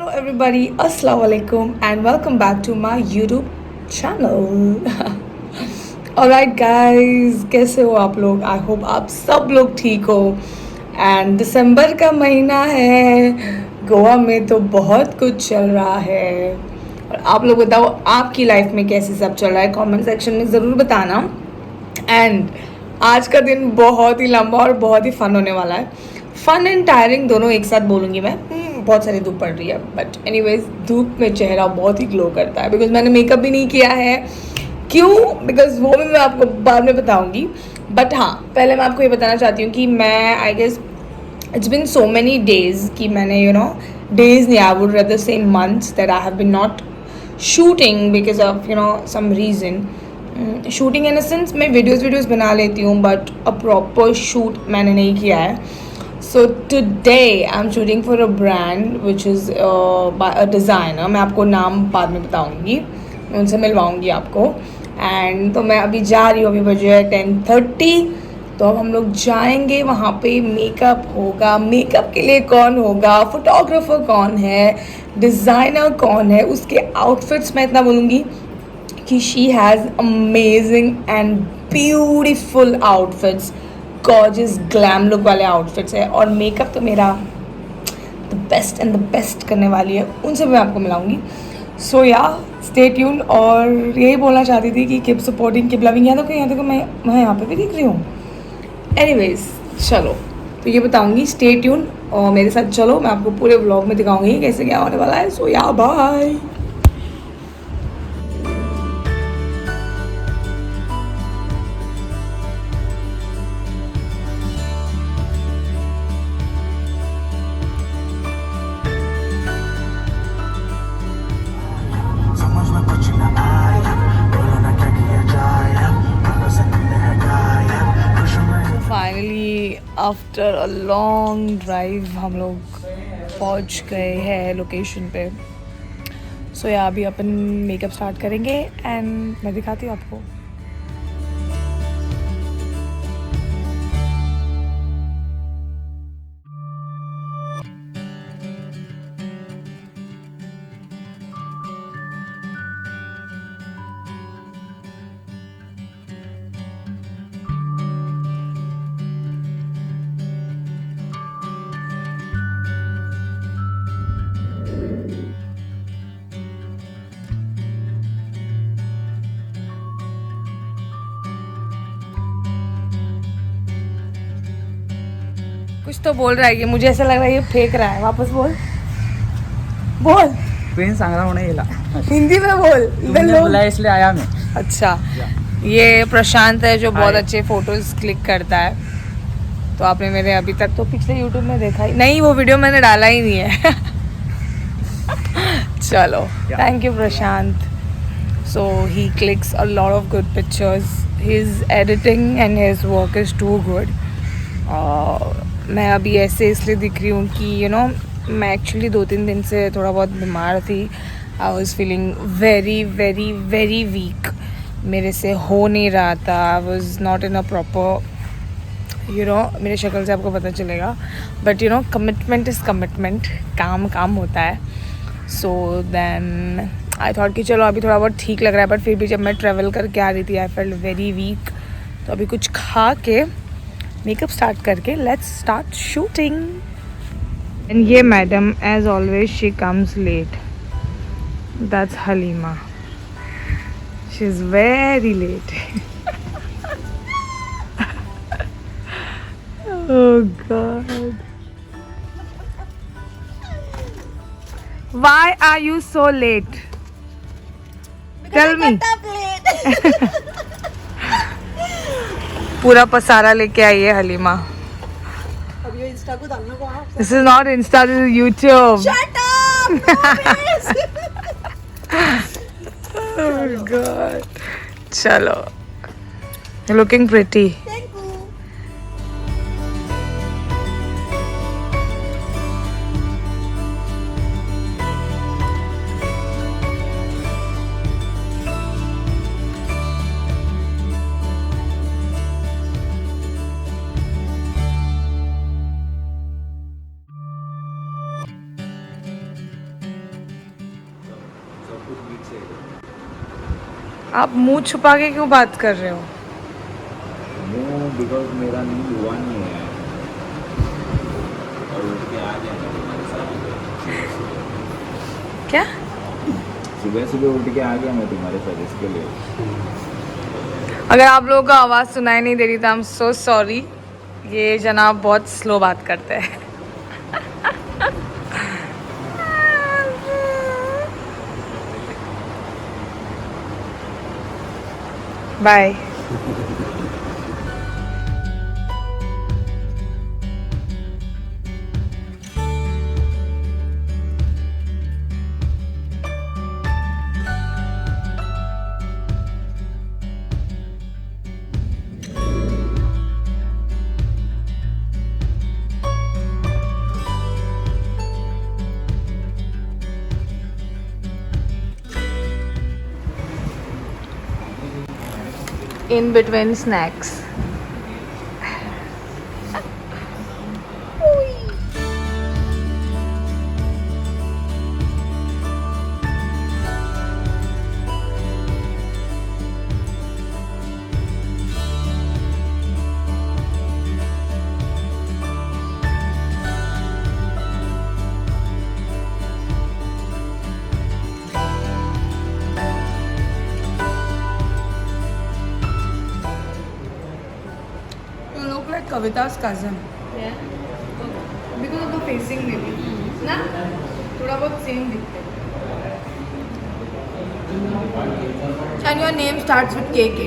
Hello everybody, Assalamualaikum and welcome back to my YouTube channel. Alright guys, कैसे हो आप लोग? आई होप आप सब लोग ठीक हो. एंड दिसंबर का महीना है, गोवा में तो बहुत कुछ चल रहा है. और आप लोग बताओ आपकी लाइफ में कैसे सब चल रहा है, कमेंट सेक्शन में ज़रूर बताना. एंड आज का दिन बहुत ही लंबा और बहुत ही फन होने वाला है. फन एंड टायरिंग दोनों एक साथ बोलूँगी मैं. बहुत सारी धूप पड़ रही है बट एनीवेज धूप में चेहरा बहुत ही ग्लो करता है बिकॉज मैंने मेकअप भी नहीं किया है. क्यों? बिकॉज वो भी मैं आपको बाद में बताऊंगी. बट हाँ, पहले मैं आपको ये बताना चाहती हूँ कि मैं I guess it's been so many days कि मैंने डेज नहीं, I would rather say months that I have been not shooting because of some reason. Shooting in a sense मैं वीडियोज़ बना लेती हूँ बट अ प्रॉपर शूट मैंने नहीं किया है. So today I am shooting for a brand which is by a designer. मैं आपको नाम बाद में बताऊँगी, मैं उनसे मिलवाऊँगी आपको. एंड तो मैं अभी जा रही हूँ, अभी बजे है 10:30. तो अब हम लोग जाएंगे वहाँ पे. मेकअप होगा. मेकअप के लिए कौन होगा, फोटोग्राफर कौन है, डिज़ाइनर कौन है, उसके आउटफिट्स मैं इतना बोलूँगी कि she has amazing and beautiful outfits, gorgeous glam look वाले आउटफिट्स है. और मेकअप तो मेरा the best and the best करने वाली है, उनसे मैं आपको मिलाऊंगी. सो या स्टे ट्यून. और यही बोलना चाहती थी कि कीप सपोर्टिंग, कीप लविंग. यहाँ देखो मैं यहाँ पे भी दिख रही हूँ. एनीवेज चलो, तो ये बताऊंगी. स्टे ट्यून और मेरे साथ चलो, मैं आपको पूरे व्लॉग में दिखाऊंगी कैसे क्या होने वाला है. सो या बाय. समझ में कुछ न आया, बोलो ना क्या किया जाए, बोलो से तुमने है गायब, खुश में finally after a long drive हम लोग पहुंच गए हैं लोकेशन पे. सो या अभी अपन मेकअप स्टार्ट करेंगे एंड मैं दिखाती हूँ आपको. कुछ तो बोल रहा है ये, मुझे ऐसा लग रहा है ये फेंक रहा है. वापस बोल बोल. पेन सांगरा होने गेला. हिंदी में बोल. तुमने बुलाया इसलिए आया मैं. अच्छा, ये प्रशांत है जो बहुत अच्छे फोटोज क्लिक करता है. तो आपने मेरे अभी तक तो पिछले यूट्यूब में देखा ही नहीं, वो वीडियो मैंने डाला ही नहीं है. चलो, thank you Prashant. So he clicks a lot of good pictures. His editing and his work is too good. मैं अभी ऐसे इसलिए दिख रही हूँ कि मैं एक्चुअली 2-3 दिन से थोड़ा बहुत बीमार थी. I was feeling very very very weak. मेरे से हो नहीं रहा था. I was not in a proper मेरे शक्ल से आपको पता चलेगा. But commitment is commitment. काम होता है. सो देन आई थॉट कि चलो अभी थोड़ा बहुत ठीक लग रहा है. बट फिर भी जब मैं ट्रैवल करके आ रही थी आई फेल्ट वेरी वीक. तो अभी कुछ खा के मेकअप स्टार्ट करके लेट्स स्टार्ट शूटिंग. एंड ये madam as always she comes late. That's Halima. She is very late. Oh God. Why are you so late? Tell me. पूरा पसारा लेके आई है हलीमा. अब ये इंस्टा को डालना को आप. This is not Insta, this is YouTube. Shut up! Oh God. चलो. You're looking pretty. Thank you. आप मुंह छुपा के क्यों बात कर रहे हो? बिकॉज मेरा नींद हुआ नहीं है और उठ के आ गया मैं तुम्हारे साथ। क्या? सुबह सुबह उठ के आ गया मैं तुम्हारे साथ, इसके लिए। अगर आप लोगों को आवाज़ सुनाई नहीं दे रही तो आई एम सो सॉरी। ये जनाब बहुत स्लो बात करते हैं। Bye. In between snacks. You look like Kavita's cousin. Yeah. Because of the facing maybe. ना? थोड़ा बहुत same दिखते हैं. And your name starts with KK.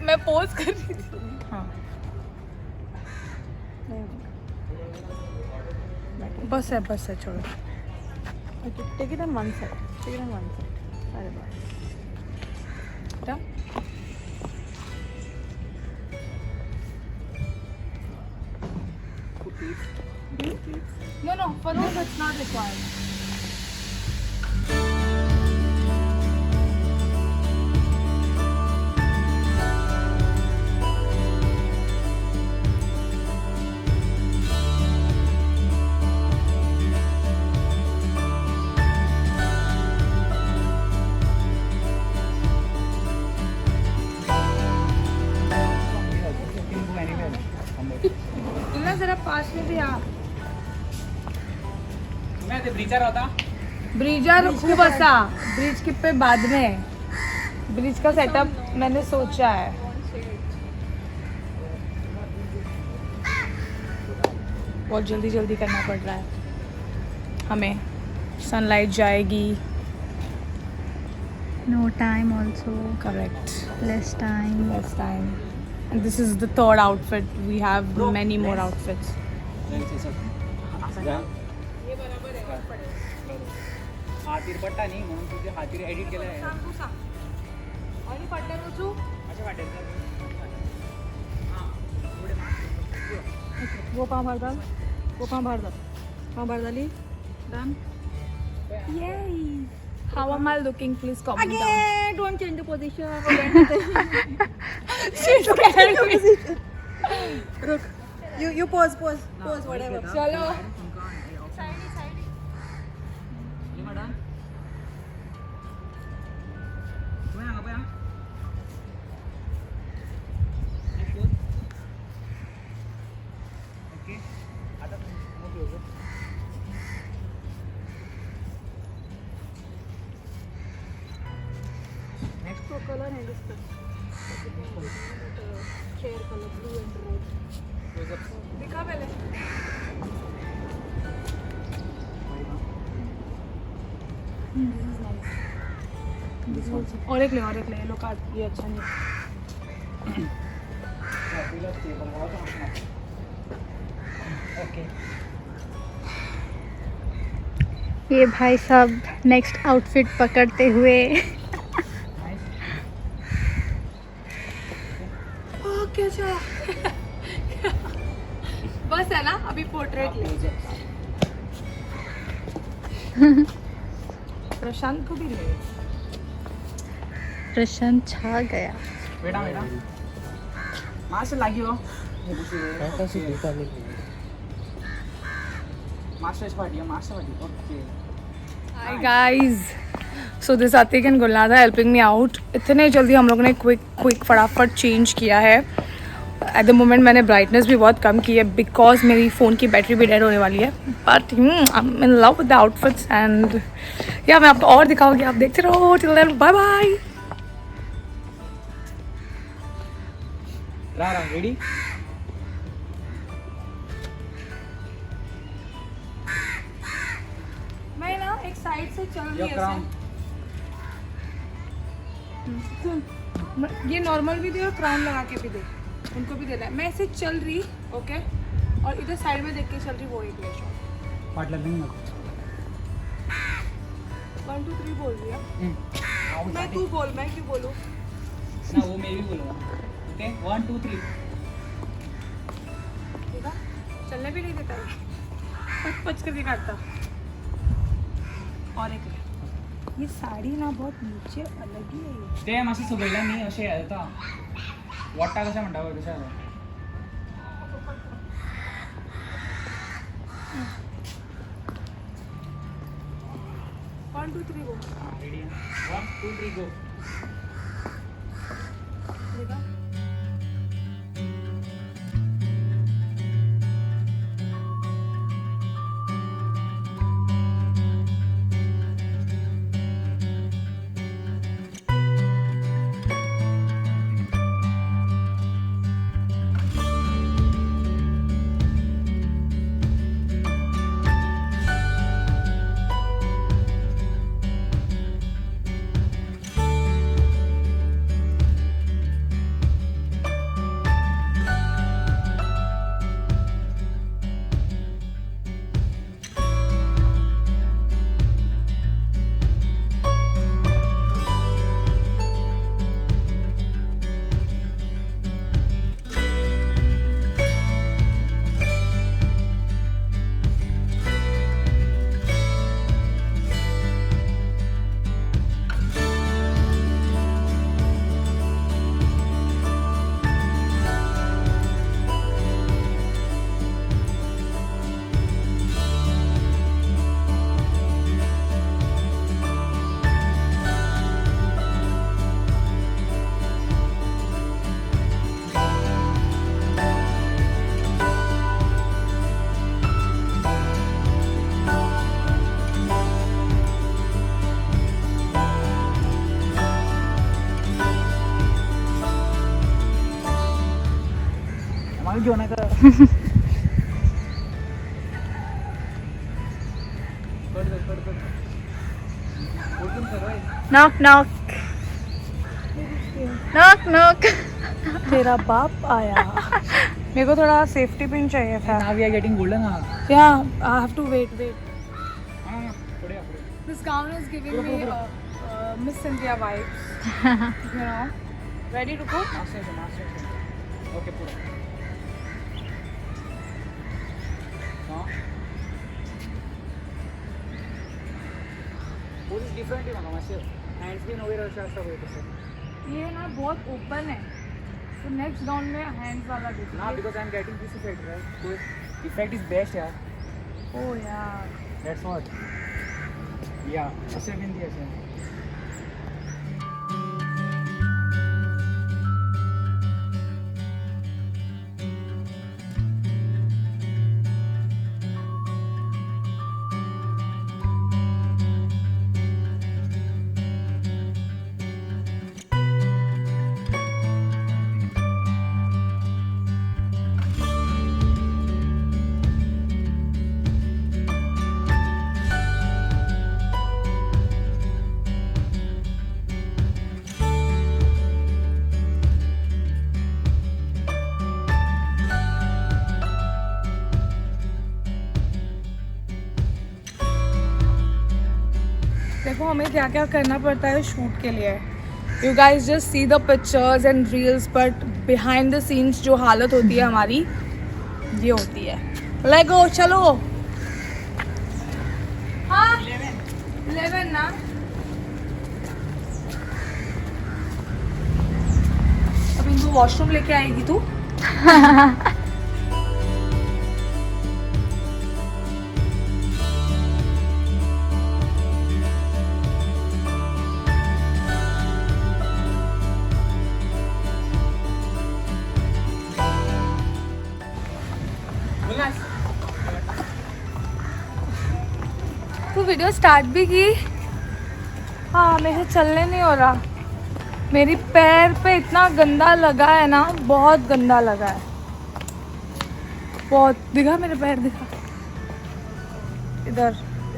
मैं पोज कर रही थी. हाँ. बस है छोड़ो. Okay, take it on one side. Take it on one side. अरे बाप. क्या? No, for now that's not required. तुमने जरा पास में भी आ. मैं ते ब्रिजर होता. ब्रिजर खूब बसा. ब्रिज के पे बाद में. ब्रिज का सेटअप मैंने सोचा है. बहुत जल्दी करना पड़ रहा है हमें. सनलाइट जाएगी. No time also. Correct. Less time. Last time. And this is the third outfit. We have many more outfits. हा तिरपट्टा नाही म्हणून तुझे हातीर एडिट केलं आहे. आणि पट्ट्या रोजू. अशा वाटेल. वो पाँव भर डाल. पाँव भर डाली. Done. Yay. How am I looking? Please comment down. Again, don't change the position. She's scared me. रुक you pause whatever चलो. color है इसका share colour blue and red दिखा पहले. और एक ले ये लो काट. ये अच्छा नहीं. ओके ये भाई साहब नेक्स्ट आउटफिट पकड़ते हुए. ओके चलो. बस है ना अभी पोर्ट्रेट ले. प्रशांत को भी ले. प्रशांत छा गया. बेटा माँ से लगी हो master okay. Hi guys, so this Atik and Gulnaz are helping me out. इतने जल्दी हम लोगों ने क्विक फटाफट चेंज किया है. एट द मोमेंट मैंने ब्राइटनेस भी बहुत कम की है बिकॉज मेरी फ़ोन की बैटरी भी डेड होने वाली है. But I am in love with the outfits and yeah मैं आपको और दिखाऊंगी. आप देखते रहो. Till then bye bye. Ready मैं ना एक साइड से चल रही ये नॉर्मल भी दे और क्राउन लगा के भी दे. उनको भी देना है. मैं ऐसे चल रही ओके और इधर साइड में देख के चल रही. वो एक शॉट पार्ट लगेंगे 1 2 3 बोल रही है. मैं तू बोल. मैं क्यों बोलूँ. ना वो मैं भी बोलूँगा. ओके 1 2 3 ठीक है. चलने भी नहीं देता है. पच पच करके काटता. और एक ये साड़ी ना बहुत नीचे अलग ही आहे. ते मासे सुगडला नाही असे आता वाटा कशा म्हणता बरं कशा 1 2 3 गो. रेडी 1 2 3 गो. देखा. मागे घेऊन आहे नॉक नॉक नॉक नॉक. तेरा बाप आया. मेरे को थोड़ा सेफ्टी पिन चाहिए था. Now we are getting golden हां या आई हैव टू वेट. हां पुढे पुढे. This gown is giving me Miss Cynthia vibes. You know. Ready to go? Master okay पुढे. हां पोज डिफरंट आहे म्हाका मातशें हँड्स बीन वयर अशें आसता पळय तशें ये ना बहुत ओपन है, तो नेक्स्ट राउंड में हैंड्स वाला ना देखिए। Because I am getting this effect right effect is best यार ओ यार, दैट्स व्हाट या अशें बीन दी अशें देखो हमें क्या क्या करना पड़ता है शूट के लिए। You guys just see the pictures and reels, but behind the scenes जो हालत होती है हमारी ये होती है। लेगो चलो। हाँ 11 ना। अब इनको वॉशरूम लेके आएगी तू? तू वीडियो स्टार्ट भी की? हाँ मेरे से चलने नहीं हो रहा, मेरी पैर पे इतना गंदा लगा है ना, बहुत गंदा लगा है, बहुत। दिखा मेरे पैर, दिखा इधर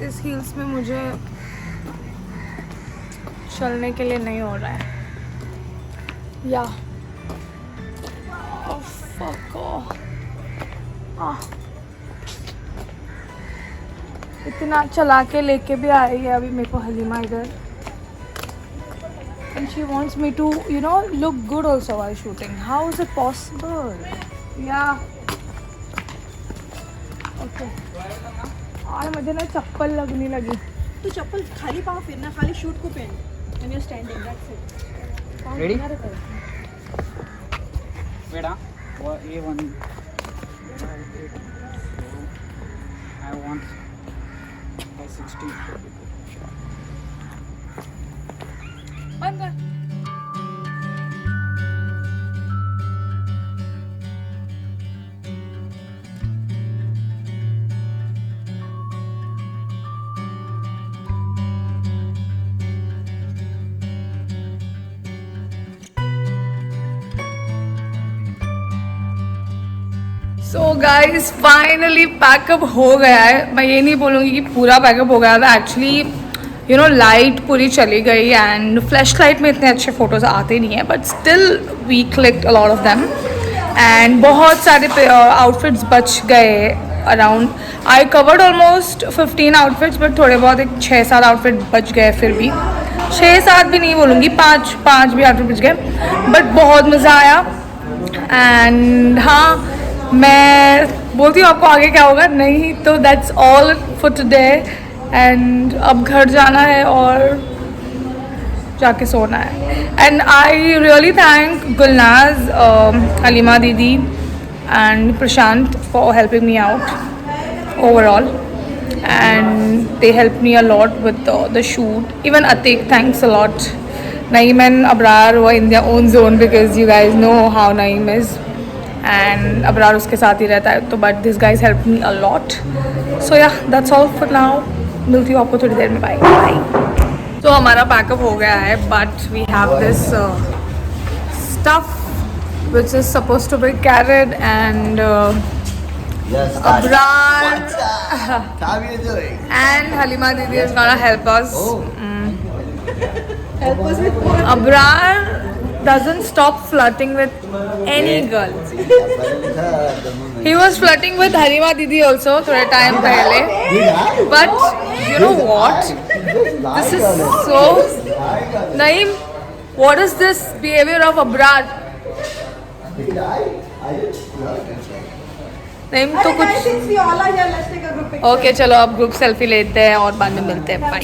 इस हील्स में मुझे चलने के लिए नहीं हो रहा है या fuck off. इतना चला के लेके भी आई है अभी मेरे को हलीमा इधर, and she wants me to look good also while shooting. How is it possible? Yeah. Okay. और मुझे ना चप्पल लगने लगी। तू चप्पल खाली पाँव फिरना, खाली शूट को पहन and you're standing, that's it. पाँव Ready? किनारे कर। wait A1 I want 60 बंद कर। सो गाइज फाइनली पैकअप हो गया है। मैं ये नहीं बोलूँगी कि पूरा पैकअप हो गया था, एक्चुअली लाइट पूरी चली गई एंड फ्लैश लाइट में इतने अच्छे फ़ोटोज़ आते नहीं हैं, but still we clicked a lot of them and बहुत सारे आउटफिट्स बच गए। Around I covered almost 15 outfits, but थोड़े बहुत एक 6-7 आउटफिट बच गए, फिर भी 6-7 भी नहीं बोलूँगी, 5 भी आउटफिट बच गए, बट बहुत मज़ा आया। एंड हाँ मैं बोलती हूँ आपको आगे क्या होगा, नहीं तो that's all for today and अब घर जाना है और जाके सोना है। And I really thank Gulnaz, Halima दीदी and Prashant for helping me out overall, and they helped me a lot with the shoot. Even Atik, thanks a lot. Naeem and Abrar were in their own zone because you guys know how Naeem is, and Abrar उसके साथ ही रहता है, तो but these guys helped me a lot. So yeah, that's all for now. मिलती हूँ आपको थोड़ी देर में, बाय बाय। तो हमारा पैकअप हो गया है, but we have this stuff which is supposed to be carried, and Abrar How are you doing? and Halima Didi is gonna help us. Help us with what? Abrar doesn't stop flirting with any girl. He was flirting with Halima Didi also थोड़े time पहले. But you know what? This is so. Naeem, what is this behavior of Abrar? नहीं तो Guys, कुछ since we all are here, let's take a group picture. Okay चलो अब group selfie लेते हैं और बाद में मिलते हैं, बाय।